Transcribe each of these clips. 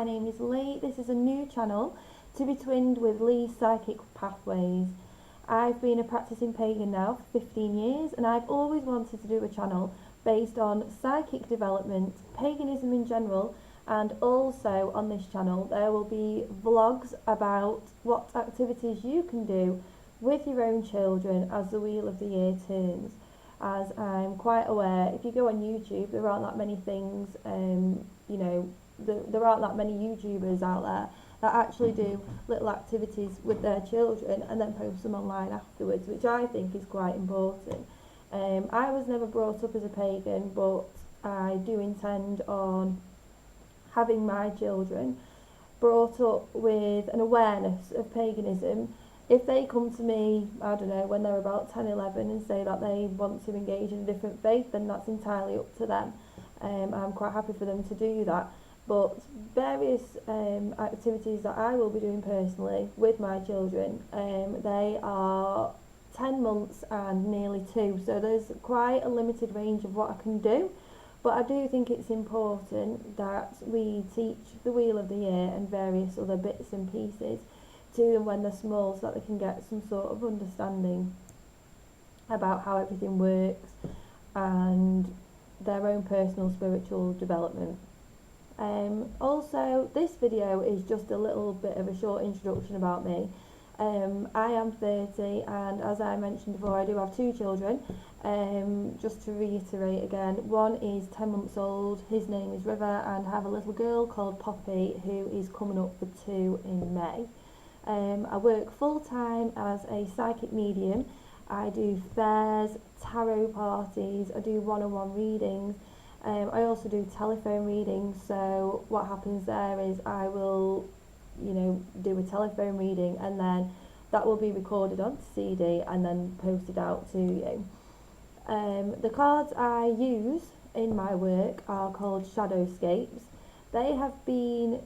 my name is Leigh. This is a new channel to be twinned with Leigh's Psychic Pathways. I've been a practicing pagan now for 15 years and I've always wanted to do a channel based on psychic development, paganism in general, and also on this channel there will be vlogs about what activities you can do with your own children as the wheel of the year turns. As I'm quite aware, if you go on YouTube, there aren't that many things, there aren't that many YouTubers out there that actually do little activities with their children and then post them online afterwards, which I think is quite important. I was never brought up as a pagan, but I do intend on having my children brought up with an awareness of paganism. If they come to me, I don't know, when they're about 10, 11 and say that they want to engage in a different faith, then that's entirely up to them. I'm quite happy for them to do that. But various activities that I will be doing personally with my children, they are 10 months and nearly 2, so there's quite a limited range of what I can do. But I do think it's important that we teach the Wheel of the Year and various other bits and pieces to them when they're small, so that they can get some sort of understanding about how everything works and their own personal spiritual development. Also, this video is just a little bit of a short introduction about me. I am 30 and as I mentioned before, I do have 2 children. Just to reiterate again, one is 10 months old, his name is River, and I have a little girl called Poppy who is coming up for 2 in May. I work full-time as a psychic medium. I do fairs, tarot parties, I do one-on-one readings. I also do telephone readings, so what happens there is I will, do a telephone reading and then that will be recorded onto CD and then posted out to you. The cards I use in my work are called shadowscapes. They have been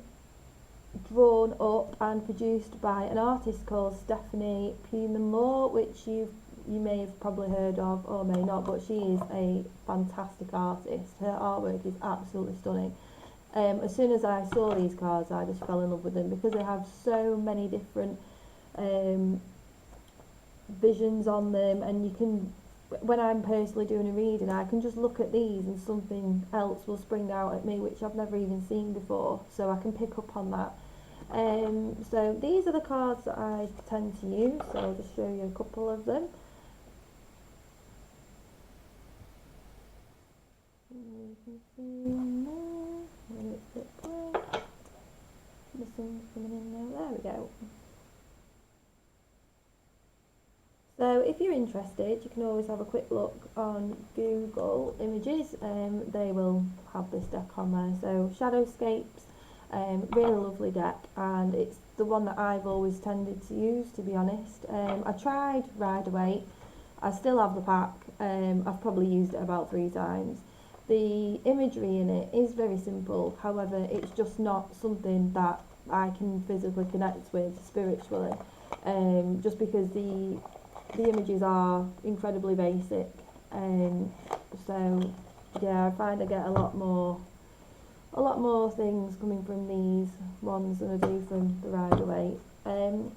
drawn up and produced by an artist called Stephanie Moore, which you may have probably heard of or may not, but she is a fantastic artist. Her artwork is absolutely stunning. As soon as I saw these cards, I just fell in love with them because they have so many different visions on them, and you can, when I'm personally doing a reading, I can just look at these and something else will spring out at me which I've never even seen before, so I can pick up on that. So these are the cards that I tend to use, so I'll just show you a couple of them. You can see them there, maybe it's a bit bright. The sun's coming in now, there we go. So if you're interested, you can always have a quick look on Google Images, they will have this deck on there. So Shadowscapes, really lovely deck, and it's the one that I've always tended to use, to be honest. I tried Rider-Waite, I still have the pack, I've probably used it about 3 times. The imagery in it is very simple, however it's just not something that I can physically connect with spiritually, just because the images are incredibly basic, so yeah, I find I get a lot more things coming from these ones than I do from the Rider-Waite.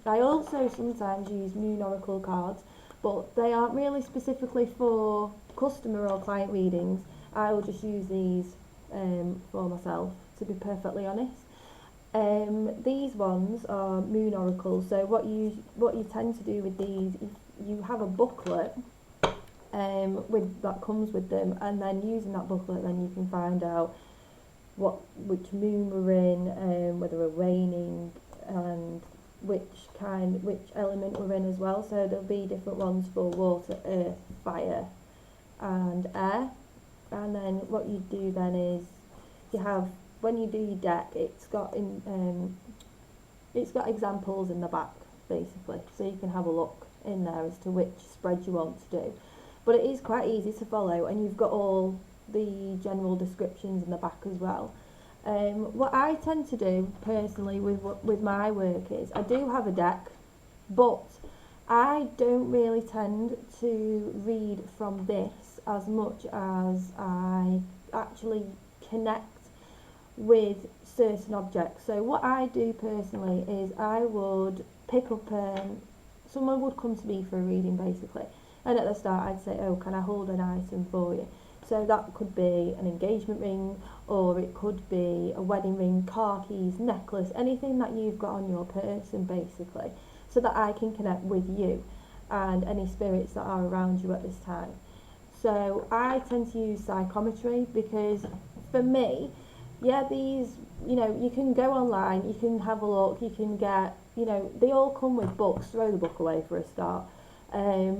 I also sometimes use Moon Oracle cards, but they aren't really specifically for customer or client readings. I will just use these for myself, to be perfectly honest. These ones are Moon Oracle, so what you tend to do with these, you have a booklet that comes with them, and then using that booklet then you can find out which moon we're in, whether we're waning, and which element we're in as well. So there'll be different ones for water, earth, fire and air. And then what you do then is when you do your deck, it's got examples in the back basically, so you can have a look in there as to which spread you want to do. But it is quite easy to follow, and you've got all the general descriptions in the back as well. What I tend to do personally with my work is I do have a deck, but I don't really tend to read from this as much as I actually connect with certain objects. So what I do personally is I would pick up, someone would come to me for a reading basically, and at the start I'd say, oh, can I hold an item for you? So that could be an engagement ring, or it could be a wedding ring, car keys, necklace, anything that you've got on your person basically, so that I can connect with you and any spirits that are around you at this time. So I tend to use psychometry because for me, yeah, these, you can go online, you can have a look, you can get, they all come with books. Throw the book away for a start,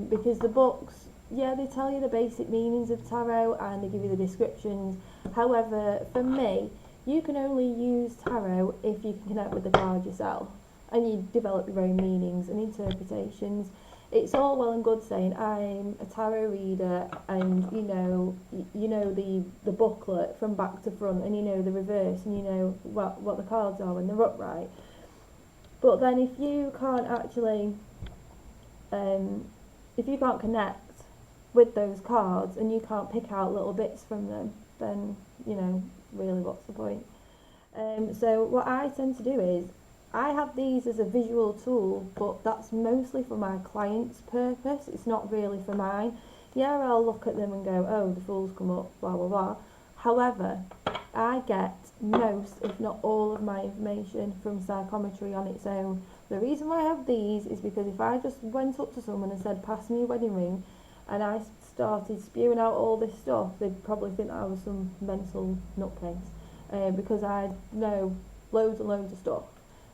because the books, yeah, they tell you the basic meanings of tarot and they give you the descriptions. However, for me, you can only use tarot if you can connect with the card yourself and you develop your own meanings and interpretations. It's all well and good saying I'm a tarot reader and you know the booklet from back to front, and you know the reverse, and you know what the cards are when they're upright. But then if you can't actually if you can't connect with those cards and you can't pick out little bits from them, then really what's the point? So what I tend to do is I have these as a visual tool, but that's mostly for my client's purpose. It's not really for mine. Yeah, I'll look at them and go, oh, the Fool's come up, blah, blah, blah. However, I get most, if not all, of my information from psychometry on its own. The reason why I have these is because if I just went up to someone and said, pass me your wedding ring, and I started spewing out all this stuff, they'd probably think that I was some mental nutcase, because I know loads and loads of stuff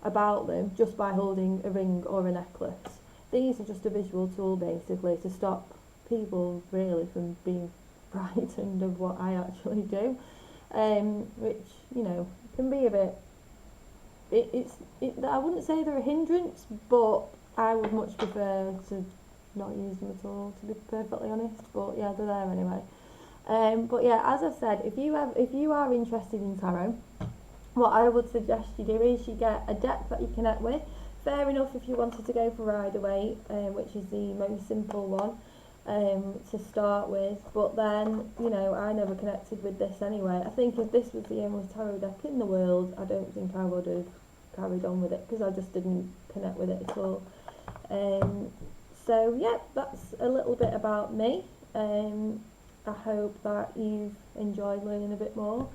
about them just by holding a ring or a necklace. These are just a visual tool basically to stop people really from being frightened of what I actually do, which can be a bit. I wouldn't say they're a hindrance, but I would much prefer to not use them at all, to be perfectly honest. But yeah, they're there anyway. But yeah, as I said, if you are interested in tarot, what I would suggest you do is you get a deck that you connect with. Fair enough if you wanted to go for Rider-Waite, which is the most simple one to start with. But then, I never connected with this anyway. I think if this was the only tarot deck in the world, I don't think I would have carried on with it because I just didn't connect with it at all. So yeah, that's a little bit about me. I hope that you've enjoyed learning a bit more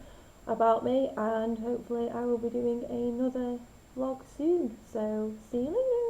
about me, and hopefully I will be doing another vlog soon. So see you later.